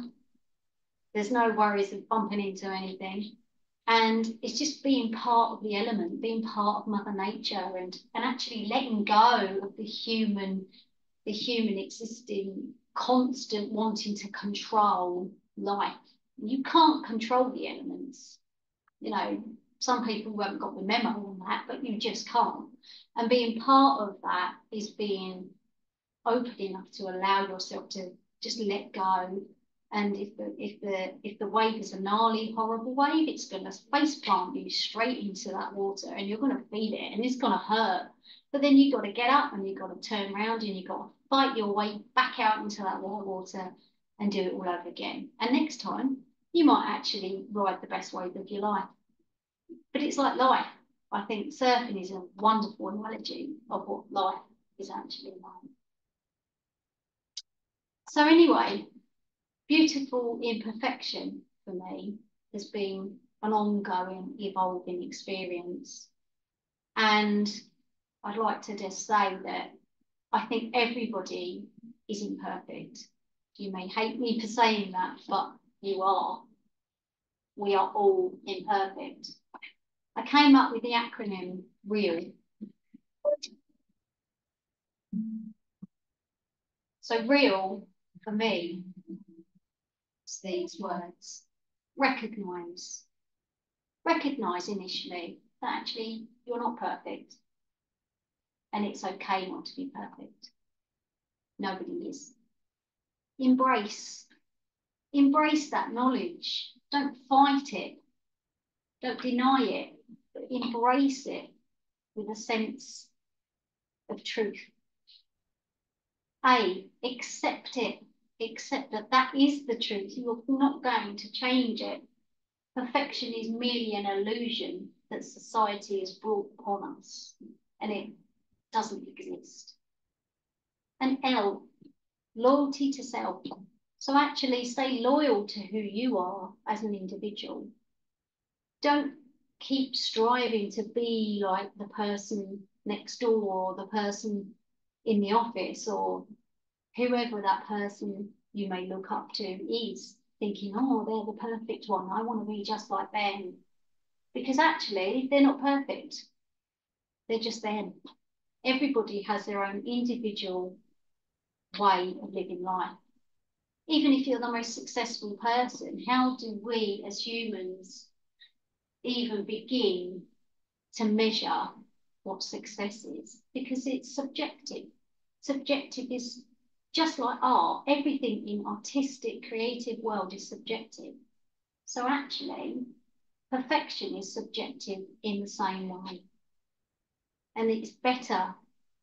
There's no worries of bumping into anything. And it's just being part of the element, being part of Mother Nature and actually letting go of the human existing, constant wanting to control life. You can't control the elements. You know, some people haven't got the memo on that, but you just can't. And being part of that is being open enough to allow yourself to just let go. And if the wave is a gnarly, horrible wave, it's going to face plant you straight into that water, and you're going to feel it, and it's going to hurt. But then you've got to get up, and you've got to turn around, and you've got to fight your way back out into that water and do it all over again. And next time, you might actually ride the best wave of your life. But it's like life. I think surfing is a wonderful analogy of what life is actually like. So anyway, beautiful imperfection for me has been an ongoing, evolving experience. And I'd like to just say that I think everybody is imperfect. You may hate me for saying that, but you are. We are all imperfect. I came up with the acronym REAL. So REAL, for me, is these words. Recognise. Recognise initially that actually you're not perfect. And it's okay not to be perfect. Nobody is. Embrace. Embrace that knowledge. Don't fight it. Don't deny it. But embrace it with a sense of truth. Accept it. Accept that that is the truth. You're not going to change it. Perfection is merely an illusion that society has brought upon us, and it doesn't exist. And L, loyalty to self. So actually stay loyal to who you are as an individual. Don't keep striving to be like the person next door or the person in the office or whoever that person you may look up to is, thinking, oh, they're the perfect one. I want to be just like them. Because actually, they're not perfect. They're just them. Everybody has their own individual way of living life. Even if you're the most successful person, how do we as humans even begin to measure what success is? Because it's subjective. Subjective is just like art. Everything in artistic, creative world is subjective. So actually, perfection is subjective in the same way. And it's better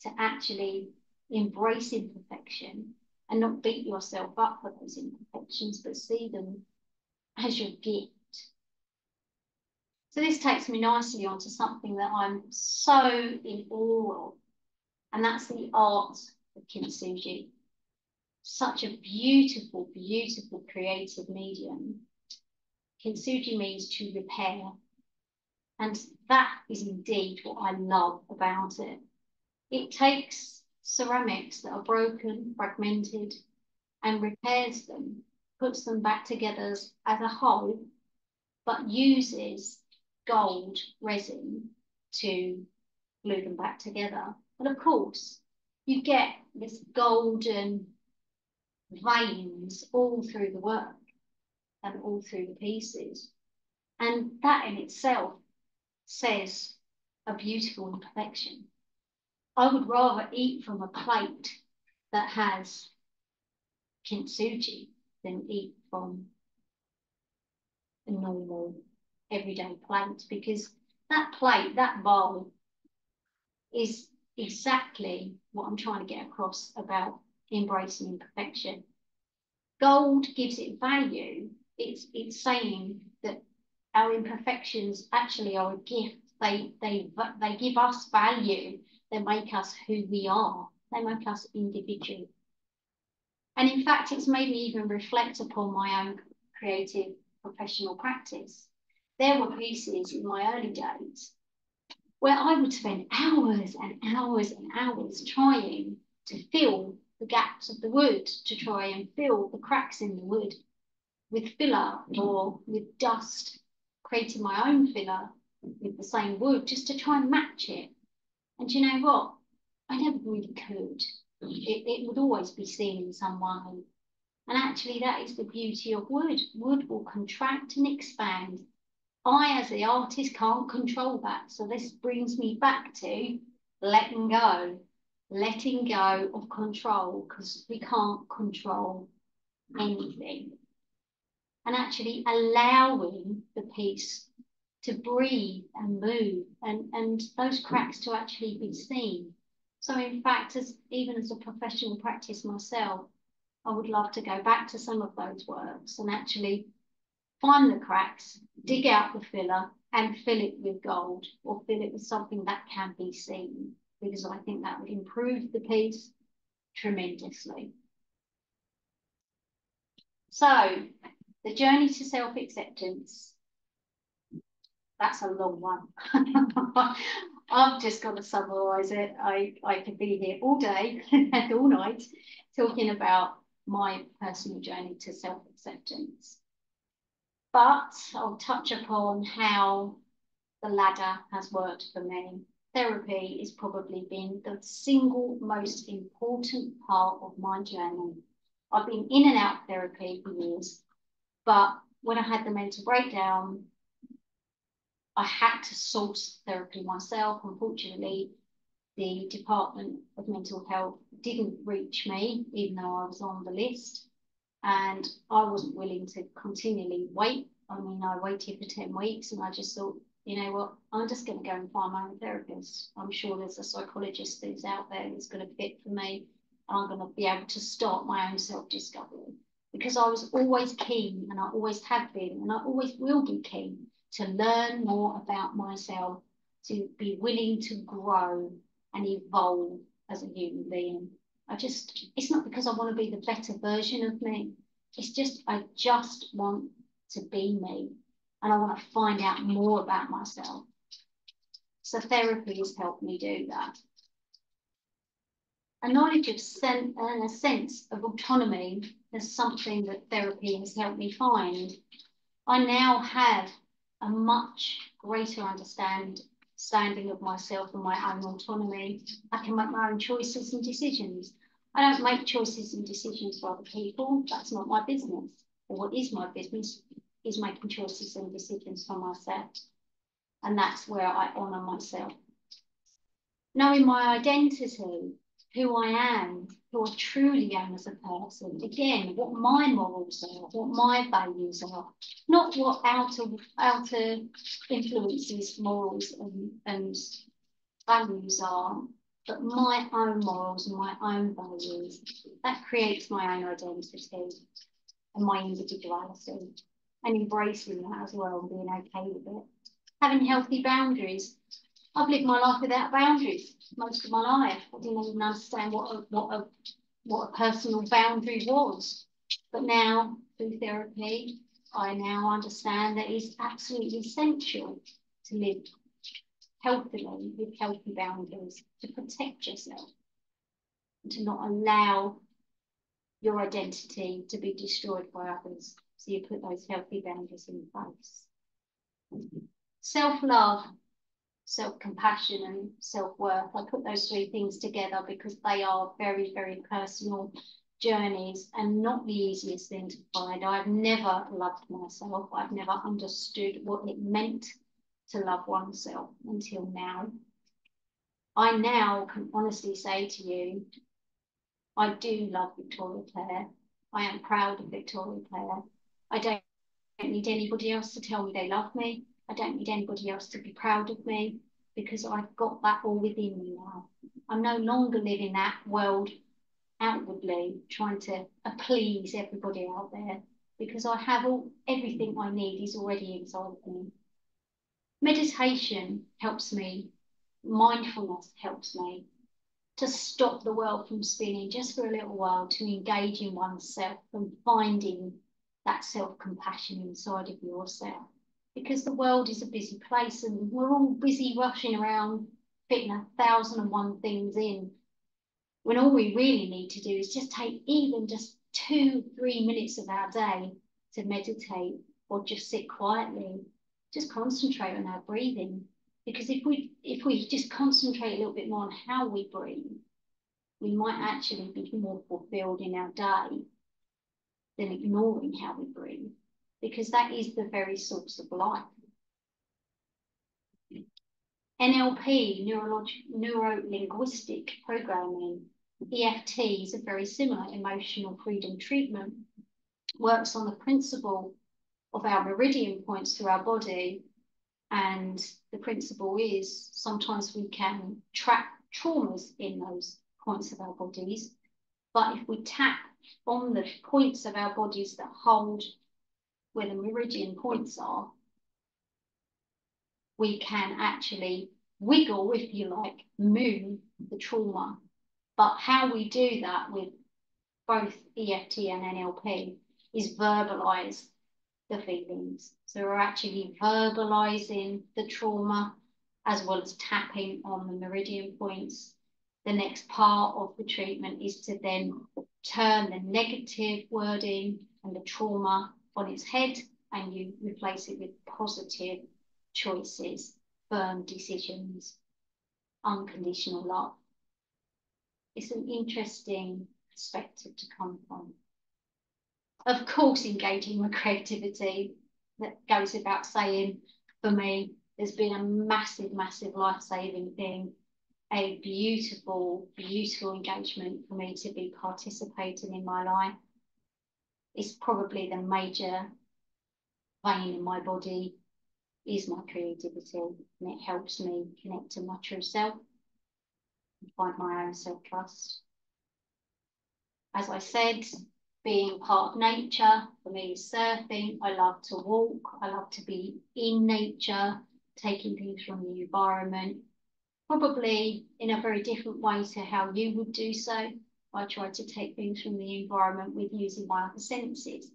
to actually embrace imperfection and not beat yourself up for those imperfections, but see them as your gift. So this takes me nicely onto something that I'm so in awe of, and that's the art of kintsugi. Such a beautiful, beautiful creative medium. Kintsugi means to repair. And that is indeed what I love about it. It takes ceramics that are broken, fragmented, and repairs them, puts them back together as a whole, but uses gold resin to glue them back together. And of course, you get this golden veins all through the work and all through the pieces. And that in itself says a beautiful imperfection. I would rather eat from a plate that has kintsugi than eat from a normal everyday plate, because that plate, that bowl, is exactly what I'm trying to get across about embracing imperfection. Gold gives it value. It's saying that our imperfections actually are a gift. They give us value. They make us who we are. They make us individual. And in fact, it's made me even reflect upon my own creative professional practice. There were pieces in my early days where I would spend hours and hours and hours trying to fill the gaps of the wood, to try and fill the cracks in the wood with filler or with dust, creating my own filler with the same wood just to try and match it. And you know what? I never really could. It would always be seen in some way. And actually, that is the beauty of wood. Wood will contract and expand. I, as the artist, can't control that. So this brings me back to letting go of control, because we can't control anything. And actually allowing the piece to breathe and move, and those cracks to actually be seen. So in fact, even as a professional practice myself, I would love to go back to some of those works and actually find the cracks, dig out the filler and fill it with gold, or fill it with something that can be seen, because I think that would improve the piece tremendously. So the journey to self-acceptance, that's a long one. I've just got to summarise it. I could be here all day and all night talking about my personal journey to self-acceptance. But I'll touch upon how the ladder has worked for me. Therapy has probably been the single most important part of my journey. I've been in and out of therapy for years, but when I had the mental breakdown, I had to source therapy myself. Unfortunately, the Department of Mental Health didn't reach me, even though I was on the list. And I wasn't willing to continually wait. I mean, I waited for 10 weeks and I just thought, you know what, I'm just going to go and find my own therapist. I'm sure there's a psychologist who's out there that's going to fit for me. And I'm going to be able to start my own self-discovery. Because I was always keen, and I always have been, and I always will be keen to learn more about myself, to be willing to grow and evolve as a human being. It's not because I want to be the better version of me. It's just, I just want to be me. And I want to find out more about myself. So therapy has helped me do that. A knowledge of and a sense of autonomy is something that therapy has helped me find. I now have a much greater understanding of myself and my own autonomy. I can make my own choices and decisions. I don't make choices and decisions for other people. That's not my business. Or what is my business is making choices and decisions for myself. And that's where I honour myself. Knowing my identity, who I am, who I truly am as a person. Again, what my morals are, what my values are, not what outer influences, morals and values are, but my own morals and my own values. That creates my own identity and my individuality, and embracing that as well and being okay with it. Having healthy boundaries. I've lived my life without boundaries most of my life. I didn't even understand what a personal boundary was. But now, through therapy, I now understand that it's absolutely essential to live healthily with healthy boundaries, to protect yourself, and to not allow your identity to be destroyed by others. So you put those healthy boundaries in place. Self-love, self-compassion and self-worth. I put those three things together because they are very, very personal journeys and not the easiest thing to find. I've never loved myself. I've never understood what it meant to love oneself until now. I now can honestly say to you, I do love Victoria Clare. I am proud of Victoria Clare. I don't need anybody else to tell me they love me. I don't need anybody else to be proud of me because I've got that all within me now. I'm no longer living that world outwardly, trying to please everybody out there because I have everything I need is already inside of me. Meditation helps me. Mindfulness helps me to stop the world from spinning just for a little while, to engage in oneself and finding that self-compassion inside of yourself. Because the world is a busy place and we're all busy rushing around, fitting 1,001 things in, when all we really need to do is just take even just 2-3 minutes of our day to meditate or just sit quietly, just concentrate on our breathing. Because if we just concentrate a little bit more on how we breathe, we might actually be more fulfilled in our day than ignoring how we breathe, because that is the very source of life. NLP, neuro-linguistic programming, EFT is a very similar emotional freedom treatment, works on the principle of our meridian points through our body. And the principle is sometimes we can track traumas in those points of our bodies, but if we tap on the points of our bodies that hold where the meridian points are, we can actually wiggle, if you like, move the trauma. But how we do that with both EFT and NLP is verbalize the feelings. So we're actually verbalizing the trauma as well as tapping on the meridian points. The next part of the treatment is to then turn the negative wording and the trauma on its head, and you replace it with positive choices, firm decisions, unconditional love. It's an interesting perspective to come from. Of course, engaging with creativity, that goes without saying. For me, there's been a massive, massive life-saving thing, a beautiful, beautiful engagement for me to be participating in my life. It's probably the major vein in my body is my creativity, and it helps me connect to my true self and find my own self-trust. As I said, being part of nature, for me is surfing. I love to walk. I love to be in nature, taking things from the environment, probably in a very different way to how you would do so. I try to take things from the environment with using my other senses,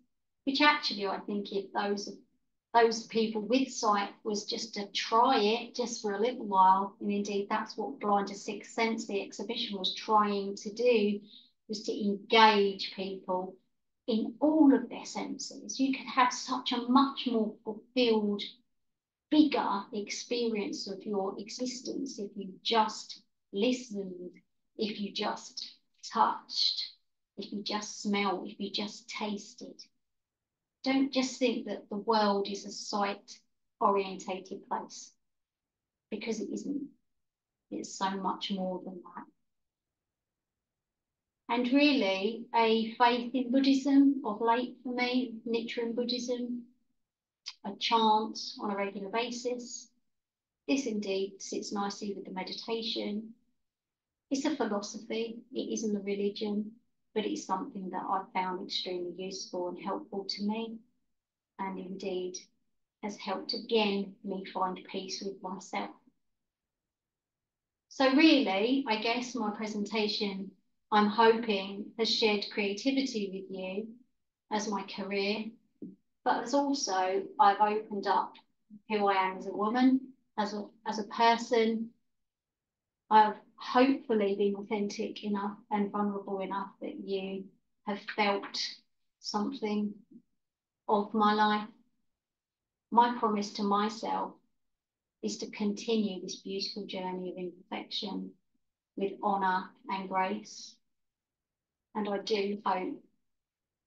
which actually I think if those people with sight was just to try it just for a little while, and indeed that's what Blind to Sixth Sense, the exhibition, was trying to do, was to engage people in all of their senses. You could have such a much more fulfilled, bigger experience of your existence if you just listened, if you just touched, if you just smelled, if you just tasted. Don't just think that the world is a sight-orientated place, because it isn't. It's so much more than that. And really a faith in Buddhism of late for me, Nichiren Buddhism, a chant on a regular basis. This indeed sits nicely with the meditation. It's a philosophy, it isn't a religion, but it's something that I've found extremely useful and helpful to me, and indeed has helped again me find peace with myself. So really, I guess my presentation, I'm hoping, has shared creativity with you as my career, but as also I've opened up who I am as a woman, as a person. I've hopefully been authentic enough and vulnerable enough that you have felt something of my life. My promise to myself is to continue this beautiful journey of imperfection with honour and grace. And I do hope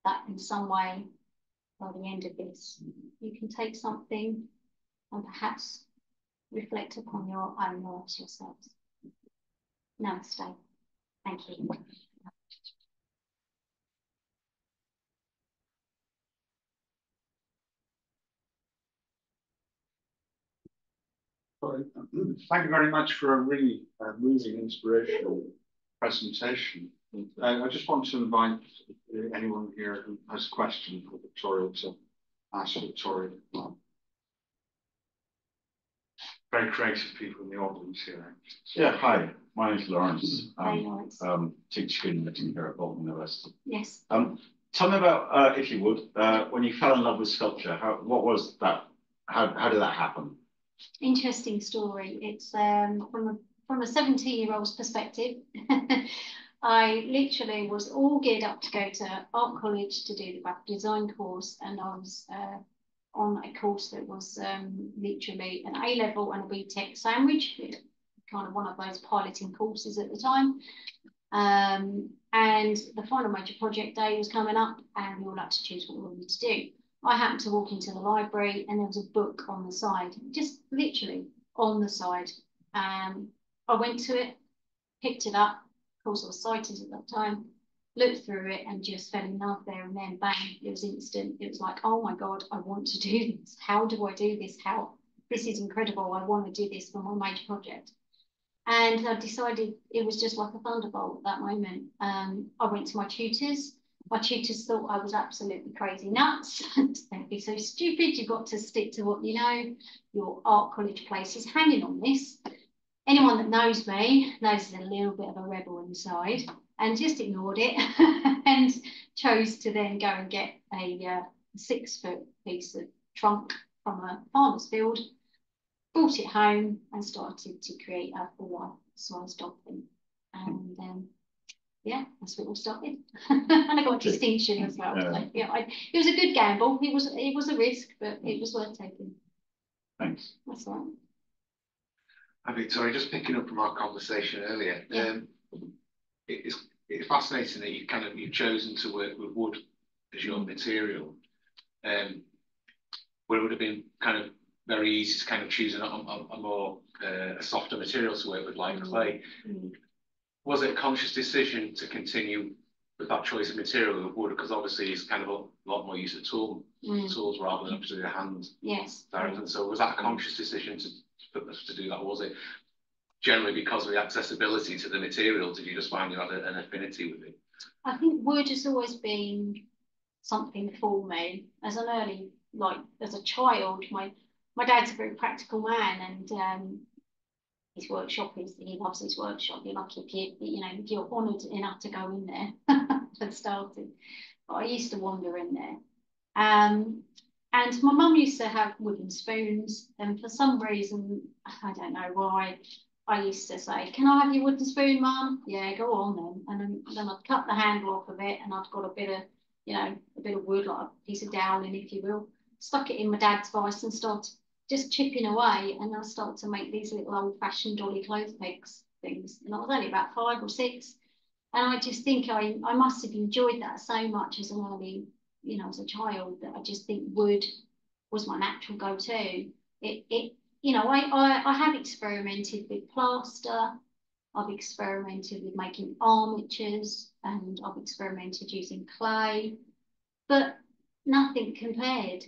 that in some way, by the end of this, you can take something and perhaps reflect upon your own lives yourselves. Namaste. Thank you. Thank you very much for a really moving, inspirational presentation. I just want to invite anyone here who has a question for Victoria to ask Victoria. Very creative people in the audience here. Yeah, hi. My name's Lawrence. Hi, Lawrence. Teach screenwriting here at Bolton University. Yes. Tell me about, if you would, when you fell in love with sculpture. What was that? How did that happen? Interesting story. It's from a 17-year-old's perspective. I literally was all geared up to go to art college to do the graphic design course, and I was on a course that was literally an A-level and a BTEC sandwich, kind of one of those piloting courses at the time. And the final major project day was coming up, and we all had to choose what we wanted to do. I happened to walk into the library, and there was a book on the side, just literally on the side. I went to it, picked it up. Of course, I was sighted at that time. Looked through it and just fell in love there and then. Bang! It was instant. It was like, oh my God, I want to do this. How do I do this? This is incredible. I want to do this for my major project. And I decided it was just like a thunderbolt at that moment. I went to my tutors. My tutors thought I was absolutely crazy nuts. Don't be so stupid. You've got to stick to what you know. Your art college place is hanging on this. Anyone that knows me knows there's a little bit of a rebel inside, and just ignored it and chose to then go and get a 6-foot piece of trunk from a farmer's field, brought it home and started to create a full-size dolphin. And yeah, that's where it all started. And I got a distinction as well. So, yeah, it was a good gamble. It was a risk, but it was worth taking. Thanks. That's all right. Hi, Victoria, just picking up from our conversation earlier. Yeah. It's fascinating that you've chosen to work with wood as your material. Where it would have been kind of very easy to kind of choose a more a softer material to work with, like clay. Was it a conscious decision to continue with that choice of material with wood? Because obviously it's kind of a lot more use of tools rather than actually your hands. Yes. Directly. So was that a conscious decision to do that? Or was it generally because of the accessibility to the material? Did you just find you had an affinity with it? I think wood has always been something for me. As a child, my dad's a very practical man, and his workshop he loves his workshop. You're lucky if you're honoured enough to go in there for starting. But I used to wander in there. And my mum used to have wooden spoons, and for some reason, I don't know why, I used to say, "Can I have your wooden spoon, Mum?" "Yeah, go on then." And then I'd cut the handle off of it, and I'd got a bit of wood, like a piece of dowling, if you will, stuck it in my dad's vice and started just chipping away, and I started to make these little old-fashioned dolly clothes pegs things. And I was only about 5 or 6, and I just think I must have enjoyed that so much as as a child, that I just think wood was my natural go-to. I have experimented with plaster. I've experimented with making armatures, and I've experimented using clay, but nothing compared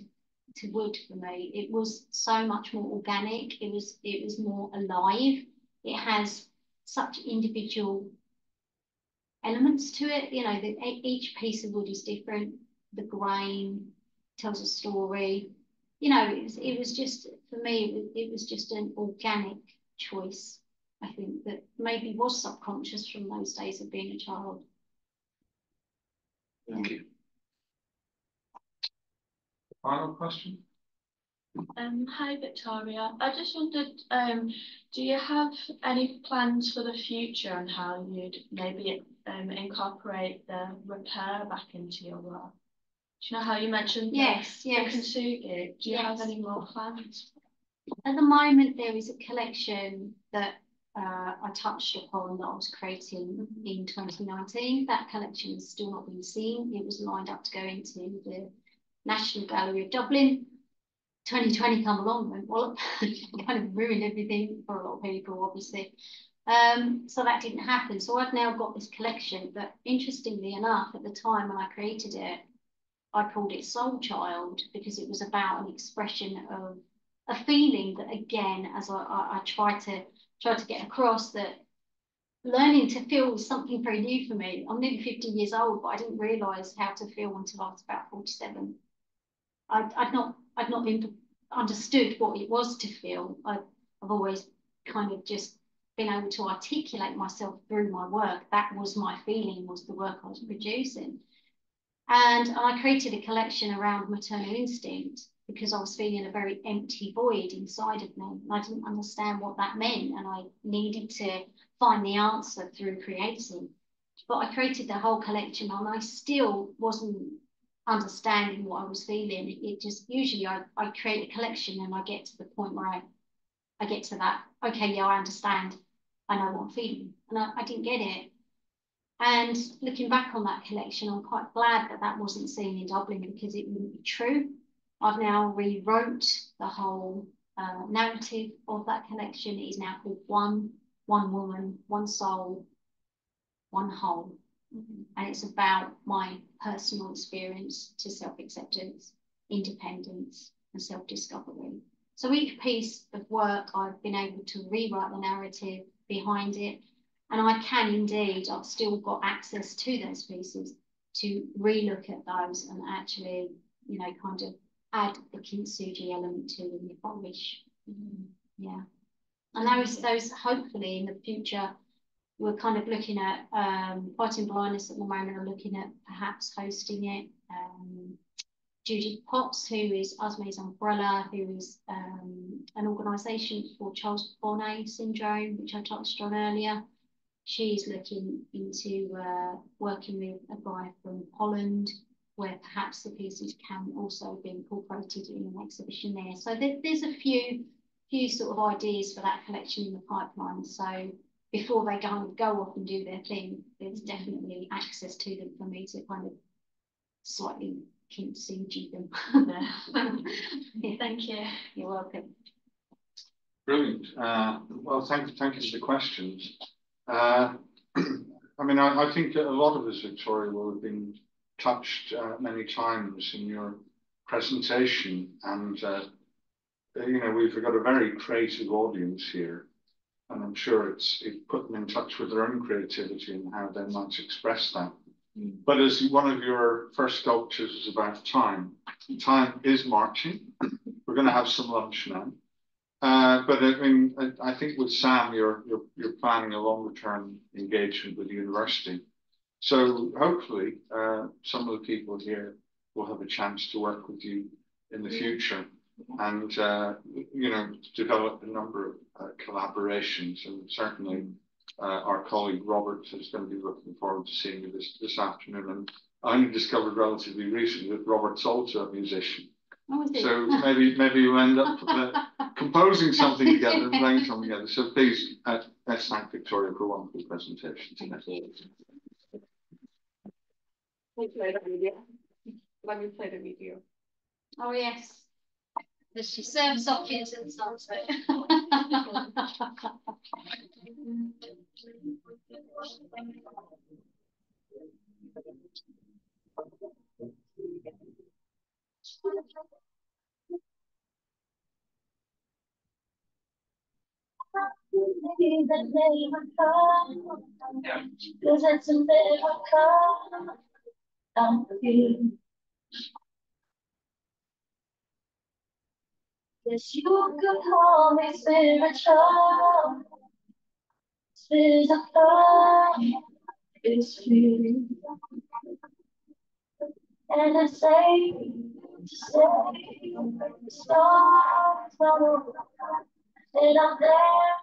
to wood for me. It was so much more organic. It was more alive. It has such individual elements to it. You know, each piece of wood is different. The grain tells a story. You know, it was just, for me, it was just an organic choice, I think, that maybe was subconscious from those days of being a child. Thank you. Final question? Hi Victoria, I just wondered, do you have any plans for the future on how you'd maybe incorporate the repair back into your work? Do you know how you mentioned Yes, the yes. kintsugi? Do you have Yes. any more plans? At the moment, there is a collection that I touched upon that I was creating in 2019. That collection has still not been seen. It was lined up to go into the National Gallery of Dublin. 2020 come along and well, kind of ruined everything for a lot of people, obviously. So that didn't happen. So I've now got this collection, but interestingly enough, at the time when I created it, I called it Soul Child because it was about an expression of a feeling that, again, as I try to get across, that learning to feel was something very new for me. I'm nearly 50 years old, but I didn't realise how to feel until I was about 47. I'd not been understood what it was to feel. I've always kind of just been able to articulate myself through my work. That was my feeling, was the work I was producing. And I created a collection around maternal instinct because I was feeling a very empty void inside of me. And I didn't understand what that meant. And I needed to find the answer through creating. But I created the whole collection and I still wasn't understanding what I was feeling. It just, usually I create a collection and I get to the point where I get to that, okay, yeah, I understand. I know what I'm feeling. And I didn't get it. And looking back on that collection, I'm quite glad that that wasn't seen in Dublin because it wouldn't be true. I've now rewrote the whole narrative of that collection. It is now called One Woman, One Soul, One Whole. And it's about my personal experience to self-acceptance, independence, and self-discovery. So each piece of work, I've been able to rewrite the narrative behind it. And I can indeed, I've still got access to those pieces to relook at those and actually, you know, kind of add the kintsugi element to them if I wish. Yeah. And those hopefully in the future, we're kind of looking at Fighting Blindness at the moment, are looking at perhaps hosting it. Judith Potts, who is Usme's Umbrella, who is an organisation for Charles Bonnet syndrome, which I touched on earlier. She's looking into working with a guy from Holland, where perhaps the pieces can also be incorporated in an exhibition there. So there's a few sort of ideas for that collection in the pipeline. So before they go off and do their thing, there's definitely access to them for me to kind of slightly kintsugi them. Yeah. Thank you. You're welcome. Brilliant. Well, thank you for the questions. I mean, I think a lot of us, Victoria, will have been touched many times in your presentation, and you know, we've got a very creative audience here, and I'm sure it's put them in touch with their own creativity and how they might express that. But as one of your first sculptures is about time, time is marching. We're going to have some lunch now. But I mean, I think with Sam, you're planning a longer term engagement with the university. So hopefully, some of the people here will have a chance to work with you in the future, and you know, develop a number of collaborations. And certainly, our colleague Robert is going to be looking forward to seeing you this afternoon. And I only discovered relatively recently that Robert's also a musician. Oh, So maybe we'll end up composing something together and playing something together. So please, let's thank Victoria for a wonderful presentation today. Thank you. Let me play the video. Let me play the video. Oh yes. Does she serve sockets and sunset? That never come, 'cause it's a miracle. I'm here. Yes, you could call me spiritual. Physical is free. And I say, to say, the stars are over. And I'm there